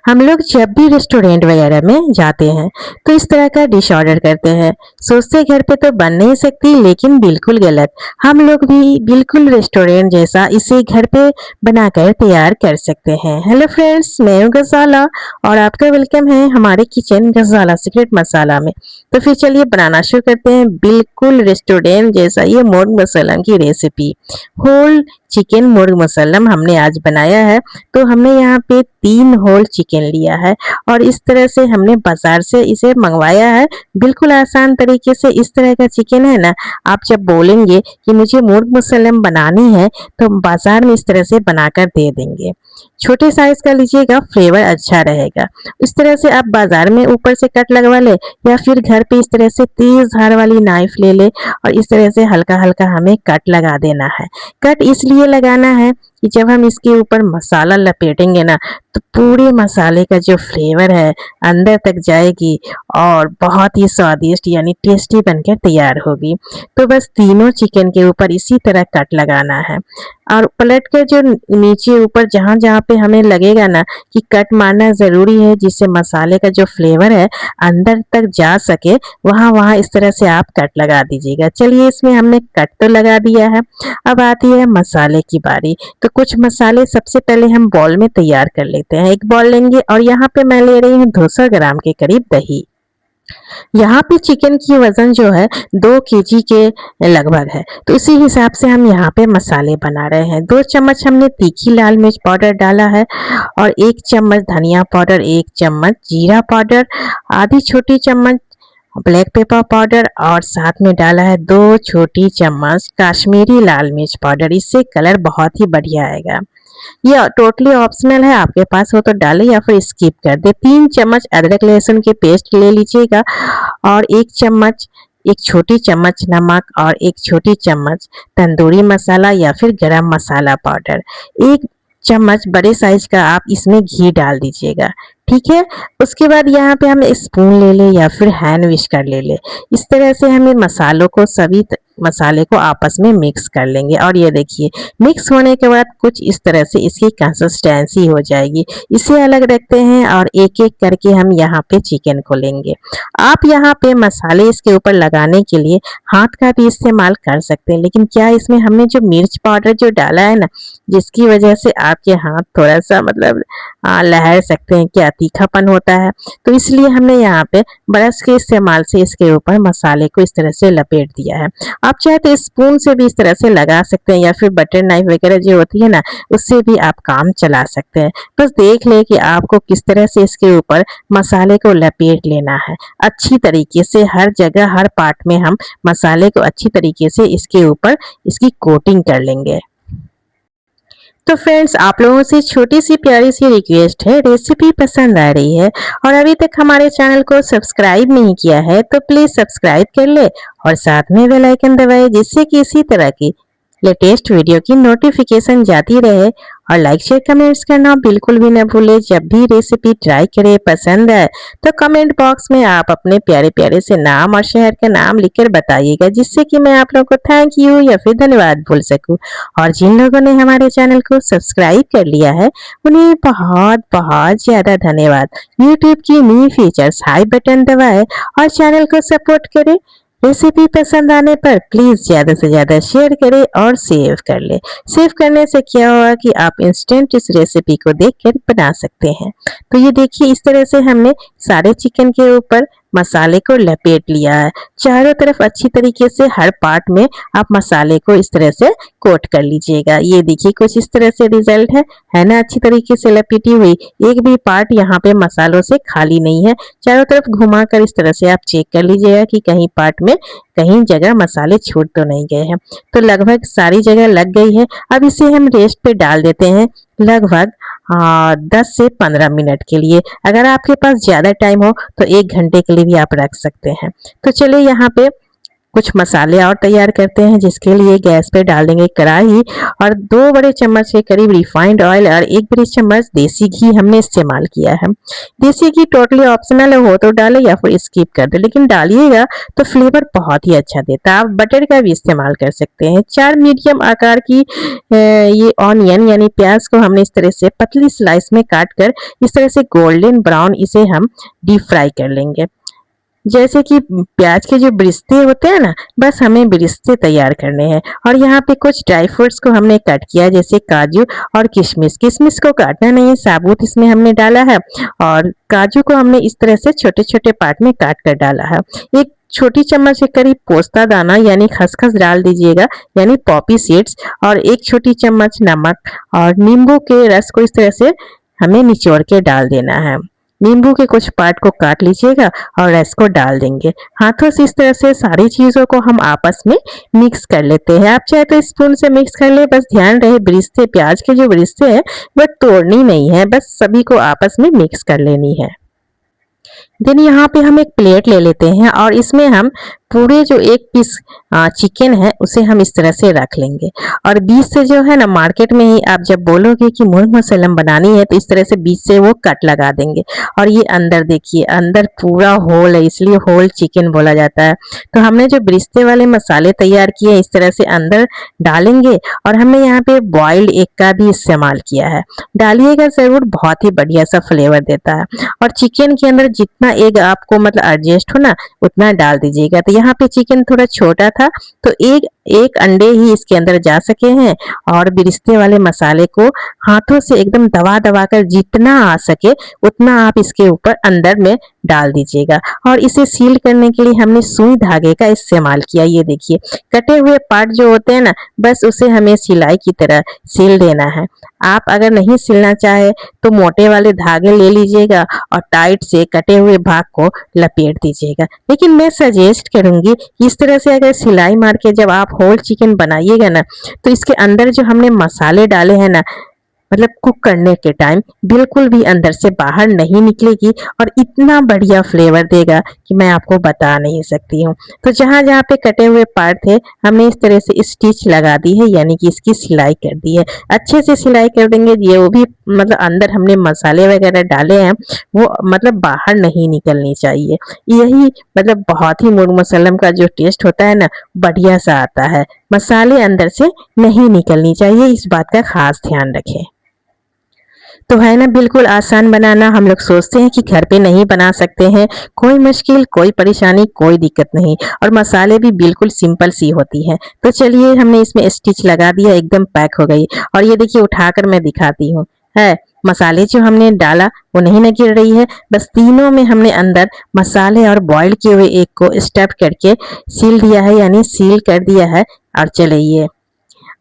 हम लोग जब भी रेस्टोरेंट वगैरह में जाते हैं तो इस तरह का डिश ऑर्डर करते हैं, सोचते घर पे तो बन नहीं सकती, लेकिन बिल्कुल गलत। हम लोग भी बिल्कुल रेस्टोरेंट जैसा इसे घर पे बनाकर तैयार कर सकते हैं। हेलो फ्रेंड्स, मैं हूं गजाला और आपका वेलकम है हमारे किचन गजाला सीक्रेट मसाला में। तो फिर चलिए बनाना शुरू करते हैं बिल्कुल रेस्टोरेंट जैसा ये मुर्ग मसलम की रेसिपी। होल चिकन मुर्ग मसलम हमने आज बनाया है। तो हमने यहाँ पे 3 होल चिकन लिया है और इस तरह से हमने बाजार से इसे मंगवाया है। बिल्कुल आसान तरीके से इस तरह का चिकन है ना, आप जब बोलेंगे कि मुझे मुर्ग मुसल्लम बनानी है तो बाजार में इस तरह से बनाकर दे देंगे। छोटे साइज का लीजिएगा, फ्लेवर अच्छा रहेगा। इस तरह से आप बाजार में ऊपर से कट लगवा ले या फिर घर पे इस तरह से तेज धार वाली नाइफ ले ले और इस तरह से हल्का हल्का हमें कट लगा देना है। कट इसलिए लगाना है कि जब हम इसके ऊपर मसाला लपेटेंगे ना तो पूरे मसाले का जो फ्लेवर है अंदर तक जाएगी और बहुत ही स्वादिष्ट यानी टेस्टी बनकर तैयार होगी। तो बस तीनों चिकन के ऊपर इसी तरह कट लगाना है और पलट के जो नीचे ऊपर जहाँ जहाँ पे हमें लगेगा ना कि कट मारना जरूरी है जिससे मसाले का जो फ्लेवर है अंदर तक जा सके, वहाँ वहाँ इस तरह से आप कट लगा दीजिएगा। चलिए, इसमें हमने कट तो लगा दिया है, अब आती है मसाले की बारी। तो कुछ मसाले सबसे पहले हम बॉल में तैयार कर लेते हैं। एक बॉल लेंगे और यहाँ पे मैं ले रही हूँ 200 ग्राम के करीब दही। यहाँ पे चिकन की वजन जो है 2 केजी के लगभग है, तो इसी हिसाब से हम यहाँ पे मसाले बना रहे हैं। 2 चम्मच हमने तीखी लाल मिर्च पाउडर डाला है और 1 चम्मच धनिया पाउडर, 1 चम्मच जीरा पाउडर, आधी छोटी चम्मच ब्लैक पेपर पाउडर और साथ में डाला है 2 छोटी चम्मच काश्मीरी लाल मिर्च पाउडर। इससे कलर बहुत ही बढ़िया आएगा। ये टोटली ऑप्शनल है, आपके पास हो तो डालें या फिर स्किप कर दे। 3 चम्मच अदरक लहसुन के पेस्ट ले लीजिएगा और 1 छोटी चम्मच नमक और 1 छोटी चम्मच तंदूरी मसाला या फिर गरम मसाला पाउडर। 1 चम्मच बड़े साइज का आप इसमें घी डाल दीजिएगा, ठीक है। उसके बाद यहाँ पे हम स्पून ले ले या फिर हैंड विस्कर ले ले। इस तरह से हम इन मसालों को मसाले को आपस में मिक्स कर लेंगे और ये देखिए मिक्स होने के बाद कुछ इस तरह से इसकी कंसिस्टेंसी हो जाएगी। इसे अलग रखते हैं और एक एक करके हम यहाँ पे चिकन को लेंगे। आप यहाँ पे मसाले इसके ऊपर लगाने के लिए हाथ का भी इस्तेमाल कर सकते हैं, लेकिन क्या इसमें हमने जो मिर्च पाउडर जो डाला है ना, जिसकी वजह से आपके हाथ थोड़ा सा मतलब लहर सकते हैं, क्या तीखापन होता है, तो इसलिए हमने यहाँ पे ब्रश के इस्तेमाल से इसके ऊपर मसाले को इस तरह से लपेट दिया है। आप चाहे तो स्पून से भी इस तरह से लगा सकते हैं या फिर बटर नाइफ वगैरह जो होती है ना, उससे भी आप काम चला सकते हैं। बस देख ले कि आपको किस तरह से इसके ऊपर मसाले को लपेट लेना है। अच्छी तरीके से हर जगह हर पार्ट में हम मसाले को अच्छी तरीके से इसके ऊपर इसकी कोटिंग कर लेंगे। तो फ्रेंड्स, आप लोगों से छोटी सी प्यारी सी रिक्वेस्ट है, रेसिपी पसंद आ रही है और अभी तक हमारे चैनल को सब्सक्राइब नहीं किया है तो प्लीज सब्सक्राइब कर ले और साथ में बेल आइकन दबाए, जिससे कि इसी तरह की लेटेस्ट वीडियो की नोटिफिकेशन जाती रहे। और लाइक शेयर कमेंट्स करना बिल्कुल भी न भूले। जब भी रेसिपी ट्राई करें पसंद है तो कमेंट बॉक्स में आप अपने प्यारे प्यारे से नाम और शहर का नाम लिखकर बताइएगा, जिससे कि मैं आप लोगों को थैंक यू या फिर धन्यवाद बोल सकूं। और जिन लोगों ने हमारे चैनल को सब्सक्राइब कर लिया है उन्हें बहुत बहुत ज्यादा धन्यवाद। यूट्यूब की न्यू फीचर्स हाई बटन दबाए और चैनल को सपोर्ट करें। रेसिपी पसंद आने पर प्लीज ज्यादा से ज्यादा शेयर करें और सेव कर ले। सेव करने से क्या होगा कि आप इंस्टेंट इस रेसिपी को देखकर बना सकते हैं। तो ये देखिए इस तरह से हमने सारे चिकन के ऊपर मसाले को लपेट लिया है। चारों तरफ अच्छी तरीके से हर पार्ट में आप मसाले को इस तरह से कोट कर लीजिएगा। ये देखिए कुछ इस तरह से रिजल्ट है ना, अच्छी तरीके से लपेटी हुई। एक भी पार्ट यहाँ पे मसालों से खाली नहीं है। चारों तरफ घुमाकर इस तरह से आप चेक कर लीजिएगा कि कहीं पार्ट में कहीं जगह मसाले छूट तो नहीं गए हैं। तो लगभग सारी जगह लग गई है। अब इसे हम रेस्ट पे डाल देते हैं लगभग 10 से 15 मिनट के लिए। अगर आपके पास ज्यादा टाइम हो तो 1 घंटे के लिए भी आप रख सकते हैं। तो चलिए यहाँ पे कुछ मसाले और तैयार करते हैं, जिसके लिए गैस पे डाल देंगे कढ़ाई और 2 बड़े चम्मच के करीब रिफाइंड ऑयल और 1 बड़ी चम्मच देसी घी हमने इस्तेमाल किया है। देसी घी टोटली ऑप्शनल है, हो तो डालें या फिर स्किप कर दें, लेकिन डालिएगा तो फ्लेवर बहुत ही अच्छा देता है। आप बटर का भी इस्तेमाल कर सकते हैं। 4 मीडियम आकार की ये ऑनियन यानी प्याज को हमने इस तरह से पतली स्लाइस में काट कर इस तरह से गोल्डन ब्राउन इसे हम डीप फ्राई कर लेंगे। जैसे कि प्याज के जो ब्रिस्ते होते हैं ना, बस हमें ब्रिस्ते तैयार करने हैं। और यहाँ पे कुछ ड्राई फ्रूट्स को हमने कट किया, जैसे काजू और किशमिश। किशमिश को काटना नहीं है, साबुत इसमें हमने डाला है। और काजू को हमने इस तरह से छोटे छोटे पार्ट में काट कर डाला है। एक छोटी चम्मच के करीब पोस्ता दाना यानी खसखस डाल दीजिएगा, यानी पॉपी सीड्स। और 1 छोटी चम्मच नमक और नींबू के रस को इस तरह से हमें निचोड़ के डाल देना है। नींबू के कुछ पार्ट को काट लीजिएगा और रस को डाल देंगे। हाथों से इस तरह से सारी चीजों को हम आपस में मिक्स कर लेते हैं। आप चाहे तो स्पून से मिक्स कर ले, बस ध्यान रहे ब्रिस्ते, प्याज के जो ब्रिस्ते हैं वह तोड़नी नहीं है, बस सभी को आपस में मिक्स कर लेनी है। देन यहाँ पे हम एक प्लेट ले लेते हैं और इसमें हम पूरे जो 1 पीस चिकन है उसे हम इस तरह से रख लेंगे। और बीच से जो है ना, मार्केट में ही आप जब बोलोगे कि मुर्ग मसलम बनानी है तो इस तरह से बीच से वो कट लगा देंगे। और ये अंदर देखिए, अंदर पूरा होल है, इसलिए होल चिकन बोला जाता है। तो हमने जो ब्रिस्ते वाले मसाले तैयार किए इस तरह से अंदर डालेंगे। और हमने यहाँ पे बॉइल्ड एग का भी इस्तेमाल किया है, डालिएगा जरूर, बहुत ही बढ़िया सा फ्लेवर देता है। और चिकन के अंदर जितना एग आपको मतलब एडजस्ट हो ना, उतना डाल दीजिएगा। तो यहाँ पे चिकन थोड़ा छोटा था तो एक अंडे ही इसके अंदर जा सके हैं। और बिरिस्ते वाले मसाले को हाथों से एकदम दबा दबा कर जितना आ सके उतना आप इसके ऊपर अंदर में डाल दीजिएगा। और इसे सील करने के लिए हमने सुई धागे का इस्तेमाल किया। ये देखिए, कटे हुए पार्ट जो होते हैं ना, बस उसे हमें सिलाई की तरह सील देना है। आप अगर नहीं सिलना चाहे तो मोटे वाले धागे ले लीजिएगा और टाइट से कटे हुए भाग को लपेट दीजिएगा। लेकिन मैं सजेस्ट करूंगी इस तरह से अगर सिलाई मार के जब आप होल चिकन बनाइएगा ना, तो इसके अंदर जो हमने मसाले डाले हैं ना, मतलब कुक करने के टाइम बिल्कुल भी अंदर से बाहर नहीं निकलेगी और इतना बढ़िया फ्लेवर देगा कि मैं आपको बता नहीं सकती हूँ। तो जहाँ जहाँ पे कटे हुए पार्ट थे हमने इस तरह से स्टिच लगा दी है, यानी कि इसकी सिलाई कर दी है। अच्छे से सिलाई कर देंगे, ये वो भी मतलब अंदर हमने मसाले वगैरह डाले हैं वो मतलब बाहर नहीं निकलनी चाहिए। यही मतलब बहुत ही मुर्ग मसलम का जो टेस्ट होता है ना, बढ़िया सा आता है। मसाले अंदर से नहीं निकलनी चाहिए, इस बात का खास ध्यान रखें। तो है ना, बिल्कुल आसान बनाना। हम लोग सोचते हैं कि घर पे नहीं बना सकते हैं, कोई मुश्किल, कोई परेशानी, कोई दिक्कत नहीं। और मसाले भी बिल्कुल सिंपल सी होती है। तो चलिए, हमने इसमें स्टिच लगा दिया, एकदम पैक हो गई। और ये देखिए, उठाकर मैं दिखाती हूँ, है मसाले जो हमने डाला वो नहीं ना गिर रही है। बस तीनों में हमने अंदर मसाले और बॉइल किए हुए एग को स्टफ करके सील दिया है, यानी सील कर दिया है। और चलिए,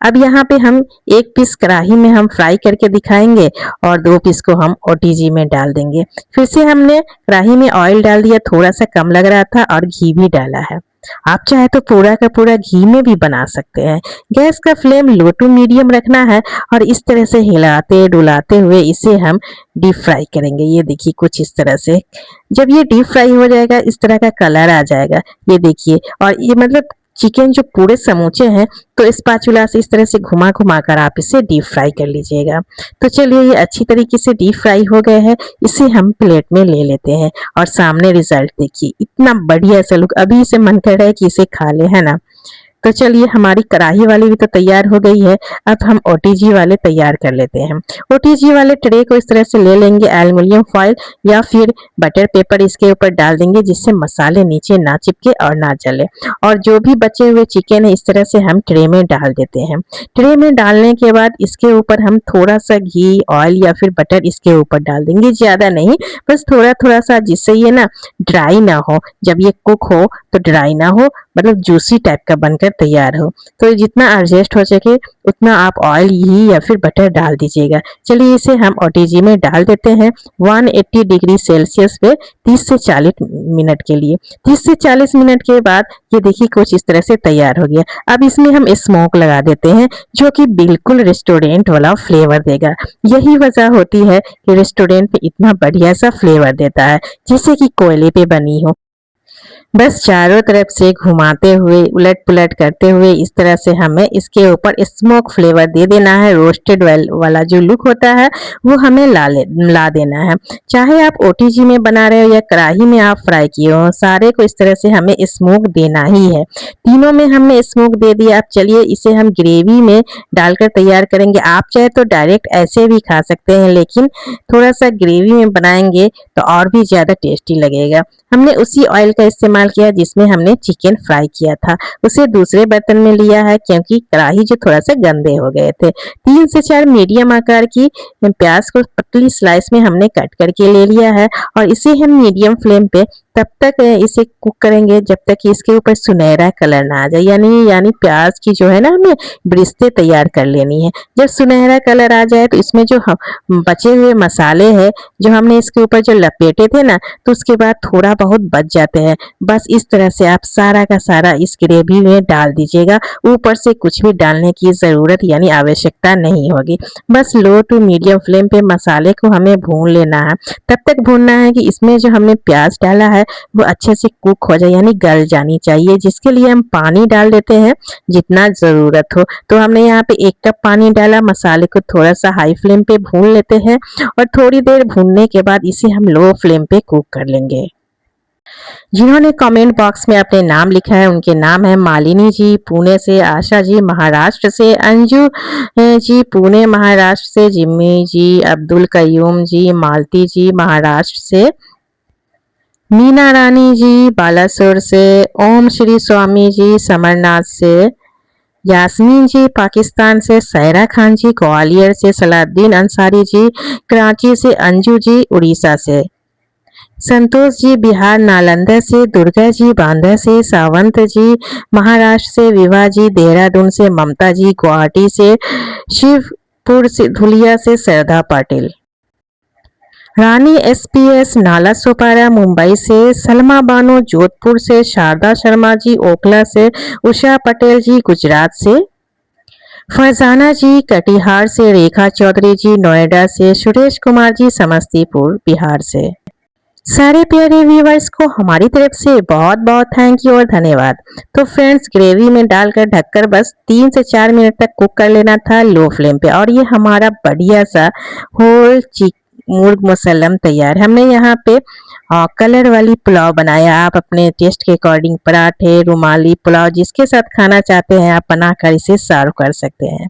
अब यहाँ पे हम 1 पीस कढ़ाई में हम फ्राई करके दिखाएंगे और 2 पीस को हम ओटीजी में डाल देंगे। फिर से हमने कढ़ाई में ऑयल डाल दिया, थोड़ा सा कम लग रहा था, और घी भी डाला है। आप चाहे तो पूरा का पूरा घी में भी बना सकते हैं। गैस का फ्लेम लो टू मीडियम रखना है और इस तरह से हिलाते डुलाते हुए इसे हम डीप फ्राई करेंगे। ये देखिए, कुछ इस तरह से जब ये डीप फ्राई हो जाएगा, इस तरह का कलर आ जाएगा, ये देखिए। और ये मतलब चिकन जो पूरे समूचे हैं, तो स्पैचुला से इस तरह से घुमा घुमा कर आप इसे डीप फ्राई कर लीजिएगा। तो चलिए, ये अच्छी तरीके से डीप फ्राई हो गए हैं, इसे हम प्लेट में ले लेते हैं। और सामने रिजल्ट देखिए, इतना बढ़िया सा लुक, अभी से मन कर रहा है कि इसे खा ले, है ना। तो चलिए, हमारी कढ़ाई वाली भी तो तैयार हो गई है। अब हम ओटीजी वाले तैयार कर लेते हैं। ओटीजी वाले ट्रे को इस तरह से ले लेंगे, एल्युमिनियम फॉइल या फिर बटर पेपर इसके ऊपर डाल देंगे, जिससे मसाले नीचे ना चिपके और ना जले। और जो भी बचे हुए चिकन है इस तरह से हम ट्रे में डाल देते हैं। ट्रे में डालने के बाद इसके ऊपर हम थोड़ा सा घी, ऑयल या फिर बटर इसके ऊपर डाल देंगे, ज्यादा नहीं, बस थोड़ा थोड़ा सा, जिससे ये ना ड्राई ना हो, जब ये कुक हो तो ड्राई ना हो, मतलब जूसी टाइप का बनकर तैयार हो। तो जितना एडजस्ट हो सके उतना आप ऑयल, घी या फिर बटर डाल दीजिएगा। चलिए, इसे हम ओटीजी में डाल देते हैं 180 डिग्री सेल्सियस पे 30 से 40 मिनट के लिए। 30 से 40 मिनट के बाद ये देखिए कुछ इस तरह से तैयार हो गया। अब इसमें हम स्मोक लगा देते हैं, जो कि बिल्कुल रेस्टोरेंट वाला फ्लेवर देगा। यही वजह होती है कि रेस्टोरेंट में इतना बढ़िया सा फ्लेवर देता है, जैसे कि कोयले पे बनी हो। बस चारों तरफ से घुमाते हुए उलट पुलट करते हुए इस तरह से हमें इसके ऊपर स्मोक फ्लेवर दे देना है। रोस्टेड वाला जो लुक होता है वो हमें ला देना है। चाहे आप ओटीजी में बना रहे हो या कढ़ाई में आप फ्राई किए हो, सारे को इस तरह से हमें स्मोक देना ही है। तीनों में हमने स्मोक दे दिया। अब चलिए इसे हम ग्रेवी में डालकर तैयार करेंगे। आप चाहे तो डायरेक्ट ऐसे भी खा सकते हैं, लेकिन थोड़ा सा ग्रेवी में बनाएंगे तो और भी ज्यादा टेस्टी लगेगा। हमने उसी ऑयल का इस्तेमाल किया जिसमें हमने चिकन फ्राई किया था। उसे दूसरे बर्तन में लिया है क्योंकि कढ़ाई जो थोड़ा सा गंदे हो गए थे। 3 से 4 मीडियम आकार की प्याज को पतली स्लाइस में हमने कट करके ले लिया है और इसे हम मीडियम फ्लेम पे तब तक इसे कुक करेंगे जब तक कि इसके ऊपर सुनहरा कलर ना आ जाए। यानी प्याज की जो है ना हमें ब्रिस्ते तैयार कर लेनी है। जब सुनहरा कलर आ जाए तो इसमें जो बचे हुए मसाले हैं जो हमने इसके ऊपर जो लपेटे थे ना, तो उसके बाद थोड़ा बहुत बच जाते हैं। बस इस तरह से आप सारा का सारा इस ग्रेवी में डाल दीजिएगा। ऊपर से कुछ भी डालने की जरूरत यानी आवश्यकता नहीं होगी। बस लो टू मीडियम फ्लेम पे मसाले को हमें भून लेना है। तब तक भूनना है कि इसमें जो हमने प्याज डाला है वो अच्छे से कुक हो जाए यानी गल जानी चाहिए, जिसके लिए हम पानी डाल देते हैं जितना जरूरत हो। तो हमने यहाँ पे 1 कप पानी डाला। मसाले को थोड़ा सा हाई फ्लेम पे भून लेते हैं और थोड़ी देर भूनने के बाद इसे हम लो फ्लेम पे कुक कर लेंगे। जिन्होंने कमेंट बॉक्स में अपने नाम लिखा है उनके नाम है मालिनी जी पुणे से, आशा जी महाराष्ट्र से, अंजू जी पुणे महाराष्ट्र से, जिम्मी जी, अब्दुल कयूम जी, मालती जी महाराष्ट्र से, मीना रानी जी बालासोर से, ओम श्री स्वामी जी समरनाथ से, यास्मीन जी पाकिस्तान से, सैरा खान जी ग्वालियर से, सलाउद्दीन अंसारी जी कराची से, अंजू जी उड़ीसा से, संतोष जी बिहार नालंदा से, दुर्गा जी बांदा से, सावंत जी महाराष्ट्र से, विवाह जी देहरादून से, ममता जी गुवाहाटी से, शिवपुर से धुलिया से, श्रद्धा पाटिल, रानी एसपीएस नाला सोपारा मुंबई से, सलमा बानो जोधपुर से, शारदा शर्मा जी ओखला से, उषा पटेल जी गुजरात से, फरजाना जी कटिहार से, रेखा चौधरी जी नोएडा से, सुरेश कुमार जी समस्तीपुर बिहार से। सारे प्यारे व्यूवर्स को हमारी तरफ से बहुत बहुत थैंक यू और धन्यवाद। तो फ्रेंड्स ग्रेवी में डालकर ढककर बस 3 से 4 मिनट तक कुक कर लेना था लो फ्लेम पे और ये हमारा बढ़िया सा होल मुर्ग मुसल्लम तैयार। हमने यहाँ पे कलर वाली पुलाव बनाया। आप अपने टेस्ट के अकॉर्डिंग पराठे, रुमाली पुलाव जिसके साथ खाना चाहते हैं आप बनाकर इसे सर्व कर सकते हैं।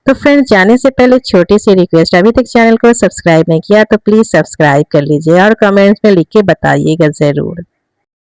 तो फ्रेंड्स जाने से पहले छोटी सी रिक्वेस्ट, अभी तक चैनल को सब्सक्राइब नहीं किया तो प्लीज सब्सक्राइब कर लीजिए और कमेंट्स में लिख के बताइएगा जरूर।